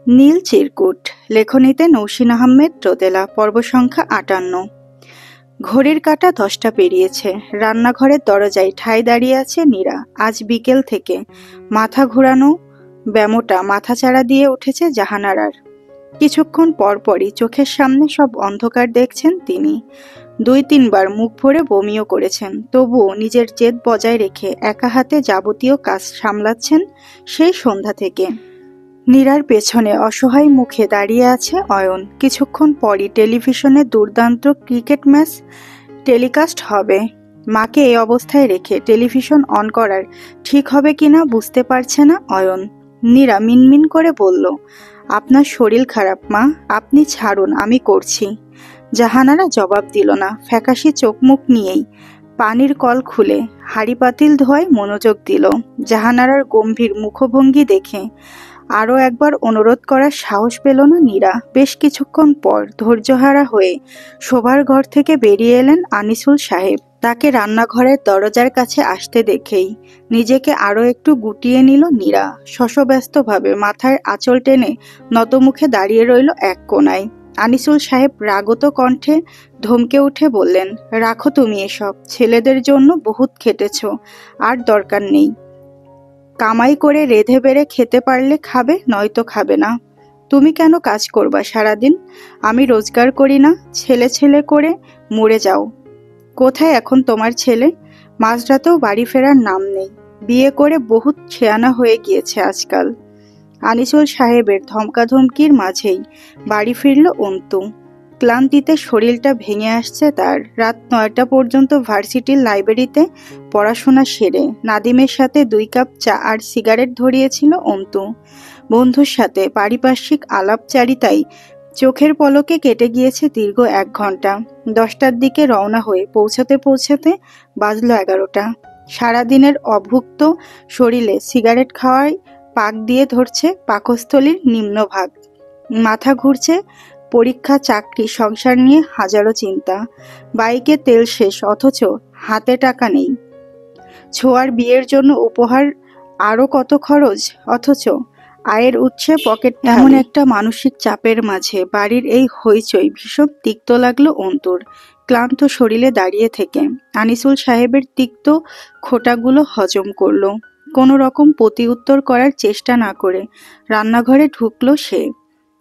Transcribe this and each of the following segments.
নীল চিরকুট, লেখনীতে নৌসিন আহমেদ রোদেলা, পর্ব সংখ্যা ৫৮। ঘড়ির কাঁটা ১০টা পেরিয়েছে। রান্নাঘরের দরজায় ঠায় দাঁড়িয়ে আছে নীরা। আজ বিকেল থেকে মাথা ঘুরানো ব্যামোটা মাথাচাড়া দিয়ে উঠেছে জাহানারার। কিছুক্ষণ পরপরই চোখের সামনে সব অন্ধকার দেখছেন তিনি। ২-৩ বার মুখ ভরে বমিও করেছেন, তবুও নিজের জেদ বজায় রেখে একা হাতে যাবতীয় কাজ সামলাচ্ছেন সেই সন্ধ্যা থেকে। নীরার পেছনে অসহায় মুখে দাঁড়িয়ে আছে অয়ন। কিছুক্ষণ পরই টেলিভিশনে দুর্দান্ত ক্রিকেট ম্যাচ টেলিকাস্ট হবে। মাকে এই অবস্থায় রেখে টেলিভিশন অন করার ঠিক হবে কিনা বুঝতে পারছে না অয়ন। নীরা মিনমিন করে বলল, আপনার শরীর খারাপ মা, আপনি ছাড়ুন, আমি করছি। জাহানারা জবাব দিল না। ফ্যাকাশে চোখ মুখ নিয়েই পানির কল খুলে হাঁড়ি পাতিল ধোয়ায় মনোযোগ দিল। জাহানারার গম্ভীর মুখভঙ্গি দেখে আরও একবার অনুরোধ করার সাহস পেল না নীরা। বেশ কিছুক্ষণ পর ধৈর্যহারা হয়ে শোবার ঘর থেকে বেরিয়ে এলেন আনিসুল সাহেব। তাকে রান্নাঘরের দরজার কাছে আসতে দেখেই নিজেকে আরও একটু গুটিয়ে নিল নীরা। শশব্যস্তভাবে মাথার আঁচল টেনে নতমুখে দাঁড়িয়ে রইল এক কোণায়। আনিসুল সাহেব রাগত কণ্ঠে ধমকে উঠে বললেন, রাখো তুমি এসব, ছেলেদের জন্য বহুত খেটেছ, আর দরকার নেই। কামাই করে রেঁধে বেড়ে খেতে পারলে খাবে, নয়তো খাবে না। তুমি কেন কাজ করবা সারাদিন? আমি রোজগার করি না? ছেলে ছেলে করে মরে যাও। কোথায় এখন তোমার ছেলে? মাঝরাতেও বাড়ি ফেরার নাম নেই। বিয়ে করে বহুত ছেয়ানা হয়ে গিয়েছে আজকাল। আনিসুল সাহেবের ধমকাধমকির মাঝেই বাড়ি ফিরল অন্তু। ক্লান্তিতে শরীরটা ভেঙে আসছে তার। রাত ৯টা পর্যন্ত ভার্সিটির লাইব্রেরিতে পড়াশোনা সেরে নাদিমের সাথে ২ কাপ চা আর সিগারেট ধরিয়েছিল অন্তু। বন্ধুর সাথে পারিপার্শ্বিক আলাপচারিতায় চোখের পলকে কেটে গিয়েছে দীর্ঘ ১ ঘন্টা। ১০টার দিকে রওনা হয়ে পৌঁছাতে পৌঁছাতে বাজল ১১টা। সারাদিনের অভুক্ত শরীরে সিগারেট খাওয়ায় পাক দিয়ে ধরছে পাকস্থলীর নিম্নভাগ। মাথা ঘুরছে, পরীক্ষা, চাকরি, সংসার নিয়ে হাজারো চিন্তা। বাইকে তেল শেষ, অথচ হাতে টাকা নেই। ছোঁয়ার বিয়ের জন্য উপহার আরও কত খরচ, অথচ আয়ের উৎসে পকেট। এমন একটা মানসিক চাপের মাঝে বাড়ির এই হইচই ভীষণ তিক্ত লাগলো অন্তুর। ক্লান্ত শরীরে দাঁড়িয়ে থেকে আনিসুল সাহেবের তিক্ত খোঁটাগুলো হজম করলো। কোনো রকম প্রতি উত্তর করার চেষ্টা না করে রান্নাঘরে ঢুকলো সে।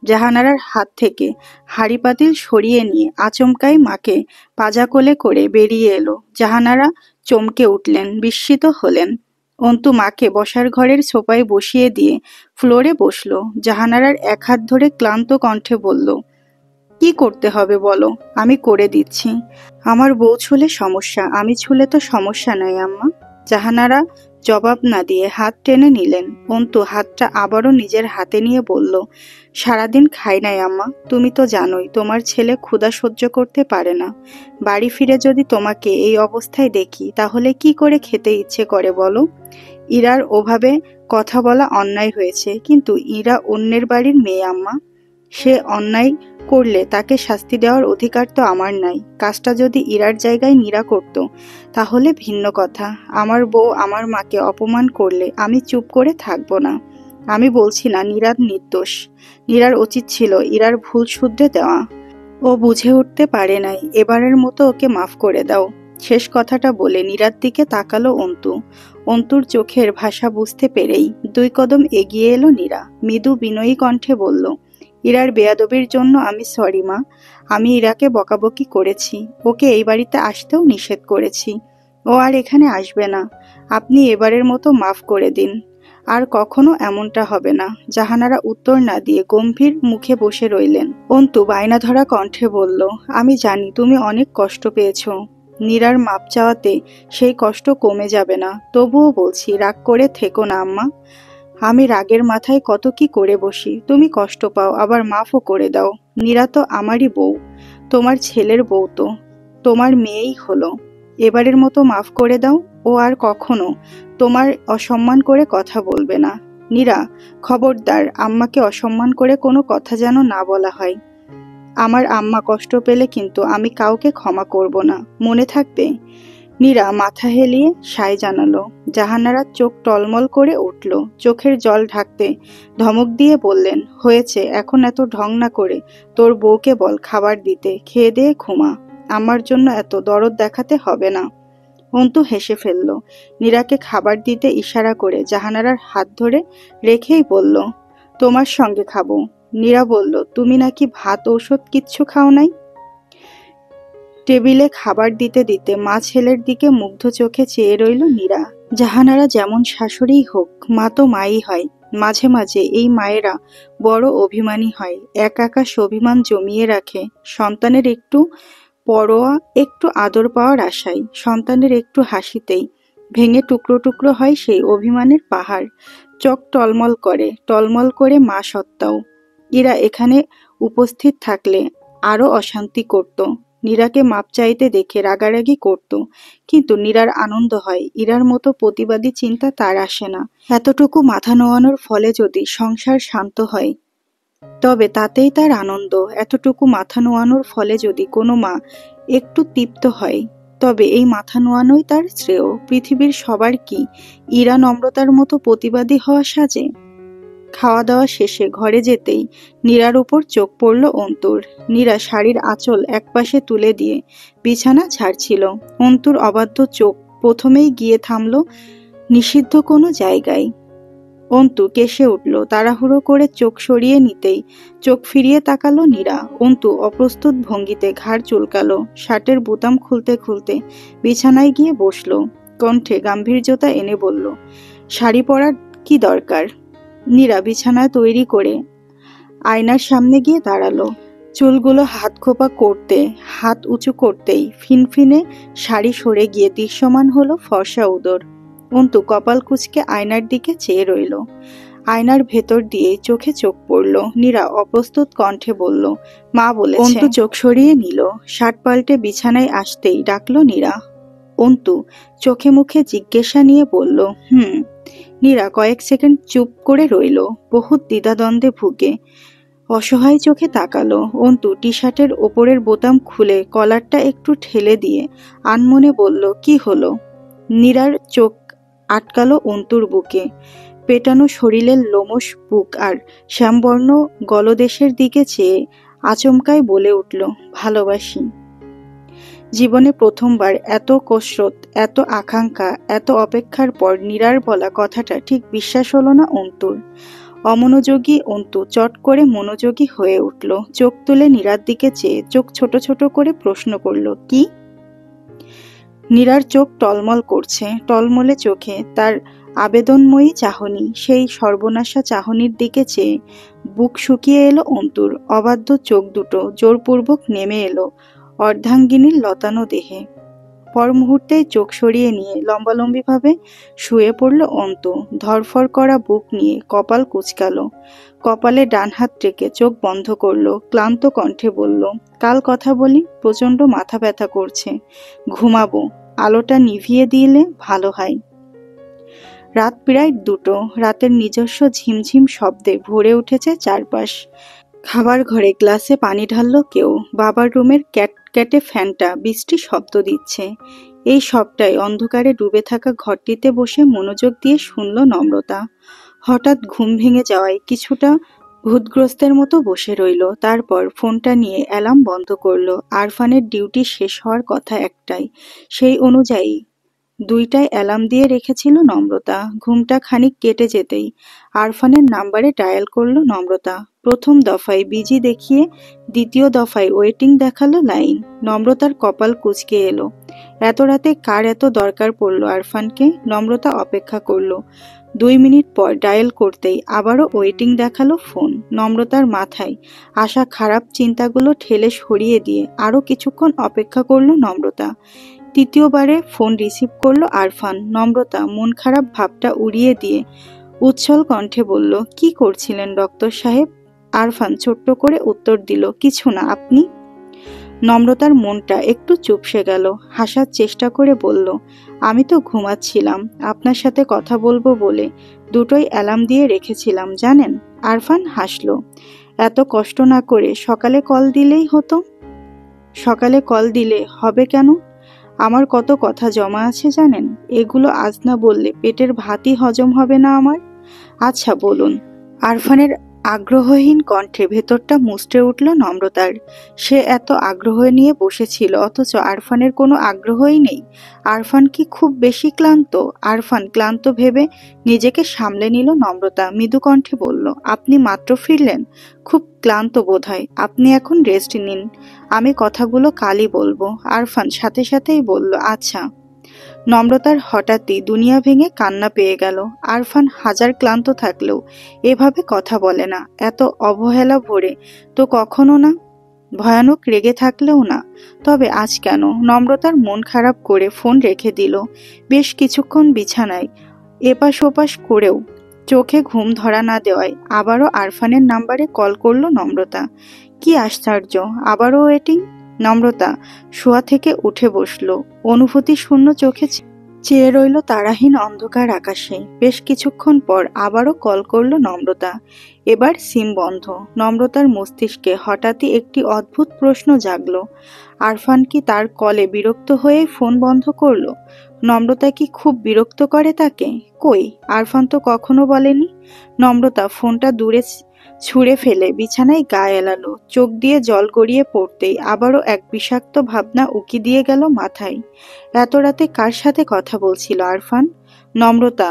জাহানারার হাত থেকে হাঁড়ি পাতিল সরিয়ে নিয়ে আচমকাই মাকে পাজা কোলে করে বেরিয়ে এলো। জাহানারা চমকে উঠলেন, বিস্মিত হলেন। অন্তু মাকে বসার ঘরের সোফায় বসিয়ে দিয়ে ফ্লোরে বসলো। জাহানারার এক হাত ধরে ক্লান্ত কণ্ঠে বলল, কি করতে হবে বলো, আমি করে দিচ্ছি। আমার বউ ছুলে সমস্যা, আমি ছুলে তো সমস্যা নাই আম্মা। জাহানারা জবাব না দিয়ে হাত টেনে নিলেন। অন্তু হাতটা আবারও নিজের হাতে নিয়ে বলল, সারাদিন খাই নাই আম্মা, তুমি তো জানোই তোমার ছেলে ক্ষুধা সহ্য করতে পারে না। বাড়ি ফিরে যদি তোমাকে এই অবস্থায় দেখি তাহলে কি করে খেতে ইচ্ছে করে বলো? ইরার ওভাবে কথা বলা অন্যায় হয়েছে, কিন্তু ইরা অন্যের বাড়ির মেয়ে আম্মা। সে অন্যায় করলে তাকে শাস্তি দেওয়ার অধিকার তো আমার নাই। কাজটা যদি ইরার জায়গায় নীরা করত তাহলে ভিন্ন কথা। আমার বউ আমার মাকে অপমান করলে আমি চুপ করে থাকবো না। আমি বলছি না নীরার নির্দোষ। নীরার উচিত ছিল ইরার ভুল শুধরে দেওয়া। ও বুঝে উঠতে পারে নাই, এবারের মতো ওকে মাফ করে দাও। শেষ কথাটা বলে নীরার দিকে তাকালো অন্তু। অন্তুর চোখের ভাষা বুঝতে পেরেই ২ কদম এগিয়ে এলো নীরা। মৃদু বিনয়ী কণ্ঠে বলল, ইরার বেয়াদবির জন্য আমি সরি মা। আমি ইরাকে বকাবকি করেছি, ওকে এই বাড়িতে আসতেও নিষেধ করেছি। ও আর এখানে আসবে না। আপনি এবারের মতো মাফ করে দিন, আর কখনো এমনটা হবে না। জাহানারা উত্তর না দিয়ে গম্ভীর মুখে বসে রইলেন। অন্তু বায়না ধরা কণ্ঠে বলল, আমি জানি তুমি অনেক কষ্ট পেয়েছ। নীরার মাপ চাওয়াতে সেই কষ্ট কমে যাবে না, তবুও বলছি রাগ করে থেকো না আম্মা। আমি রাগের মাথায় কত কি করে বসি, তুমি কষ্ট পাও আবার মাফও করে দাও। নীরা তো আমারই বউ, তোমার ছেলের বউ তো তোমার মেয়েই হলো। এবারের মতো মাফ করে দাও। ও আর কখনো তোমার অসম্মান করে কথা বলবে না। নীরা, খবরদার আম্মাকে অসম্মান করে কোনো কথা যেন না বলা হয়। আমার আম্মা কষ্ট পেলে কিন্তু আমি কাউকে ক্ষমা করব না, মনে থাকবে। নীরা মাথা হেলিয়ে সায় জানালো। জাহানারা চোখ টলমল করে উঠল। চোখের জল ঢাকতে ধমক দিয়ে বললেন, হয়েছে, এখন এত ঢং না করে তোর বউকে বল খাবার দিতে, খেয়ে দিয়ে ঘুমা। আমার জন্য এত দরদ দেখাতে হবে না। অন্তু হেসে ফেলল। নীরাকে খাবার দিতে ইশারা করে জাহানারার হাত ধরে রেখেই বলল, তোমার সঙ্গে খাবো। নীরা বলল, তুমি নাকি ভাত ঔষধ কিচ্ছু খাও নাই। টেবিলে খাবার দিতে দিতে মা ছেলের দিকে মুগ্ধ চোখে চেয়ে রইল নীরা। জাহানারা যেমন শাশুড়িই হোক, মা তো মাই হয়। মাঝে মাঝে এই মায়েরা বড় অভিমানী হয়, এক আকাশ অভিমান জমিয়ে রাখে সন্তানের একটু পরোয়া, একটু আদর পাওয়ার আশায়। সন্তানের একটু হাসিতেই ভেঙে টুকরো টুকরো হয় সেই অভিমানের পাহাড়। চোখ টলমল করে মা সত্ত্বাও। এরা এখানে উপস্থিত থাকলে আরো অশান্তি করত। নীরাকে মাপ চাইতে দেখে রাগারাগি করত, কিন্তু নীরার আনন্দ হয়। ইরার মতো প্রতিবাদী চিন্তা তার আসে না। এতটুকু মাথা নোয়ানোর ফলে যদি সংসার শান্ত হয় তবে তাতেই তার আনন্দ। এতটুকু মাথা নোয়ানোর ফলে যদি কোনো মা একটু তৃপ্ত হয় তবে এই মাথা নোয়ানোই তার শ্রেয়। পৃথিবীর সবার কি ইরা নম্রতার মতো প্রতিবাদী হওয়া সাজে? খাওয়া দাওয়া শেষে ঘরে যেতেই নীরার উপর চোখ পড়ল অন্তুর। নীরা শাড়ির আঁচল একপাশে তুলে দিয়ে বিছানা ঝাড়ছিল। অন্তুর অবাধ্য চোখ প্রথমেই গিয়ে থামল নিষিদ্ধ কোনো জায়গায়। অন্তু কেশে উঠল। তাড়াহুড়ো করে চোখ সরিয়ে নিতেই চোখ ফিরিয়ে তাকালো নীরা। অন্তু অপ্রস্তুত ভঙ্গিতে ঘাড় চুলকালো। শার্টের বোতাম খুলতে খুলতে বিছানায় গিয়ে বসলো। কণ্ঠে গাম্ভীর্যতা এনে বলল, শাড়ি পরার কি দরকার? নীরা বিছানা তৈরি করে আয়নার সামনে গিয়ে দাঁড়ালো। চুলগুলো হাত খোপা করতে হাত উঁচু করতেই ফিনফিনে শাড়ি সরে গিয়ে দৃশ্যমান হলো ফর্সা উদর। অন্তু কপাল কুঁচকে আয়নার দিকে চেয়ে রইল। আয়নার ভেতর দিয়ে চোখে চোখ পড়ল। নীরা অপ্রস্তুত কণ্ঠে বলল, মা বলেছে। অন্তু চোখ সরিয়ে নিল। শার্ট পাল্টে বিছানায় আসতেই ডাকলো নীরা। অন্তু চোখে মুখে জিজ্ঞাসা নিয়ে বলল, নীরা কয়েক সেকেন্ড চুপ করে রইল, বহুত দ্বিধাদ্বন্দ্বে ভুগে। অসহায় চোখে তাকালো। অন্তু টি শার্টের ওপরের বোতাম খুলে কলারটা একটু ঠেলে দিয়ে আনমনে বলল, কি হলো? নীরার চোখ আটকালো অন্তুর বুকে। পেটানো শরীরের লোমশ বুক আর শ্যামবর্ণ গলদেশের দিকে চেয়ে আচমকাই বলে উঠল, ভালোবাসি। জীবনে প্রথমবার এত কসরত, এত আকাঙ্ক্ষা, এত অপেক্ষার পর নীরার বলা কথাটা ঠিক বিশ্বাস হলো না অন্তুর। অমনোযোগী অন্তু চট করে মনোযোগী হয়ে উঠল। চোখ তুলে নীরার দিকে চেয়ে চোখ ছোট ছোট করে প্রশ্ন করল, কি? নীরার চোখ টলমল করছে। টলমলে চোখে তার আবেদনময়ী চাহনি। সেই সর্বনাশা চাহনির দিকে চেয়ে বুক শুকিয়ে এলো অন্তুর। অবাধ্য চোখ দুটো জোরপূর্বক নেমে এলো অর্ধাঙ্গিনীর লতানো দেহে। পর মুহূর্তেই চোখ সরিয়ে নিয়ে লম্বালম্বিভাবে শুয়ে পড়ল অন্তু। ধরফর করা বুক নিয়ে কপাল কুঁচকালো। কপালে ডান হাত রেখে চোখ বন্ধ করলো। ক্লান্ত কণ্ঠে বলল, কাল কথা বলি, প্রচণ্ড মাথা ব্যথা করছে, ঘুমাবো। আলোটা নিভিয়ে দিলে ভালো হয়। রাত প্রায় 2টো। রাতের নিজস্ব ঝিমঝিম শব্দে ভরে উঠেছে চারপাশ। খাবার ঘরে গ্লাসে পানি ঢালল কেউ। বাবার রুমের ক্যাটক্যাটে ফ্যানটা বৃষ্টি শব্দ দিচ্ছে। এই সবটাই অন্ধকারে ডুবে থাকা ঘরটিতে বসে মনোযোগ দিয়ে শুনল নম্রতা। হঠাৎ ঘুম ভেঙে যাওয়ায় কিছুটা ভূতগ্রস্তের মতো বসে রইল। তারপর ফোনটা নিয়ে অ্যালার্ম বন্ধ করলো। আরফানের ডিউটি শেষ হওয়ার কথা 1টায়। সেই অনুযায়ী 2টায় অ্যালার্ম দিয়ে রেখেছিল নম্রতা। ঘুমটা খানিক কেটে যেতেই আরফানের নাম্বারে ডায়াল করলো নম্রতা। প্রথম দফায় বিজি দেখিয়ে দ্বিতীয় দফায় ওয়েটিং দেখালো লাইন। নম্রতার কপাল কুঁচকে এলো। এত রাতে কার এত দরকার পড়লো আরফানকে? নম্রতা অপেক্ষা করলো। 2 মিনিট পর ডায়াল করতেই আবারও ওয়েটিং দেখালো ফোন। নম্রতার মাথায় আসা খারাপ চিন্তাগুলো ঠেলে সরিয়ে দিয়ে আরো কিছুক্ষণ অপেক্ষা করলো নম্রতা। তৃতীয়বারে ফোন রিসিভ করলো আরফান। নম্রতা মন খারাপ ভাবটা উড়িয়ে দিয়ে উচ্ছল কণ্ঠে বলল, কি করছিলেন ডক্টর সাহেব? আরফান ছোট্ট করে উত্তর দিল, কিছু না, আপনি? নম্রতার মনটা একটু চুপসে গেল। হাসার চেষ্টা করে বলল, আমি তো ঘুমাচ্ছিলাম, আপনার সাথে কথা বলবো বলে 2টোই অ্যালার্ম দিয়ে রেখেছিলাম জানেন। আরফান হাসলো। এত কষ্ট না করে সকালে কল দিলেই হতো। সকালে কল দিলে হবে কেন? আমার কত কথা জমা আছে জানেন? এগুলো আজ না বললে পেটের ভাতই হজম হবে না আমার। আচ্ছা বলুন। আরফানের আগ্রহহীন কণ্ঠে ভেতরটা মুচড়ে উঠল নম্রতার। সে এত আগ্রহ নিয়ে বসেছিল, অথচ আরফানের কোনো আগ্রহই নেই। আরফান কি খুব বেশি ক্লান্ত? আরফান ক্লান্ত ভেবে নিজেকে সামলে নিল নম্রতা মৃদু কণ্ঠে বলল, আপনি মাত্র ফিরলেন, খুব ক্লান্ত বোধহয়। আপনি এখন রেস্ট নিন, আমি কথাগুলো কালই বলবো। আরফান সাথে সাথেই বলল, আচ্ছা। নম্রতার হঠাৎই দুনিয়া ভেঙে কান্না পেয়ে গেল। আরফান হাজার ক্লান্ত থাকলেও এভাবে কথা বলে না, এত অবহেলা ভরে তো কখনো না। ভয়ানক রেগে থাকলেও না। তবে আজ কেন? নম্রতার মন খারাপ করে ফোন রেখে দিল। বেশ কিছুক্ষণ বিছানায় এপাশ ওপাশ করেও চোখে ঘুম ধরা না দেওয়ায় আবারও আরফানের নাম্বারে কল করলো নম্রতা। কি আশ্চর্য, আবারও ওয়েটিং। নম্রতা শোয়া থেকে উঠে বসলো, অনুভূতি শূন্য চোখে চেয়ে রইল তারাহীন অন্ধকার আকাশে। বেশ কিছুক্ষণ পর আবারও কল করলো নম্রতা। এবার সিম বন্ধ। নম্রতার মস্তিষ্কে হঠাৎই একটি অদ্ভুত প্রশ্ন জাগলো, আরফান কি তার কলে বিরক্ত হয়ে ফোন বন্ধ করলো? নম্রতা কি খুব বিরক্ত করে তাকে? কই, আরফান তো কখনো বলেনি। নম্রতা ফোনটা দূরে ছুঁড়ে ফেলে বিছানায় গা এলালো। চোখ দিয়ে জল গড়িয়ে পড়তেই আবারও এক বিষাক্ত ভাবনা উকি দিয়ে গেল মাথায়। এত রাতে কার সাথে কথা বলছিল আরফান? নম্রতা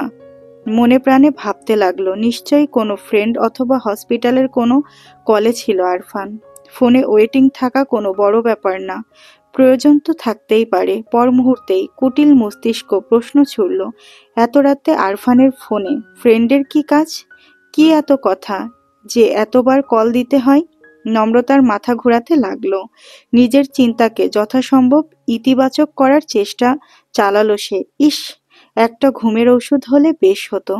মনে প্রাণে ভাবতে লাগলো, নিশ্চয়ই কোনো ফ্রেন্ড অথবা হসপিটালের কোনো কলে ছিল আরফান। ফোনে ওয়েটিং থাকা কোনো বড় ব্যাপার না, প্রয়োজন তো থাকতেই পারে। পর মুহূর্তেই কুটিল মস্তিষ্ক প্রশ্ন ছুড়ল, এত রাতে আরফানের ফোনে ফ্রেন্ডের কি কাজ? কি এত কথা যে এতবার কল দিতে হয়? নম্রতার মাথা ঘোরাতে লাগলো। নিজের চিন্তাকে যথাসম্ভব ইতিবাচক করার চেষ্টা চালালো সে। ইস, একটা ঘুমের ওষুধ হলে বেশ হতো।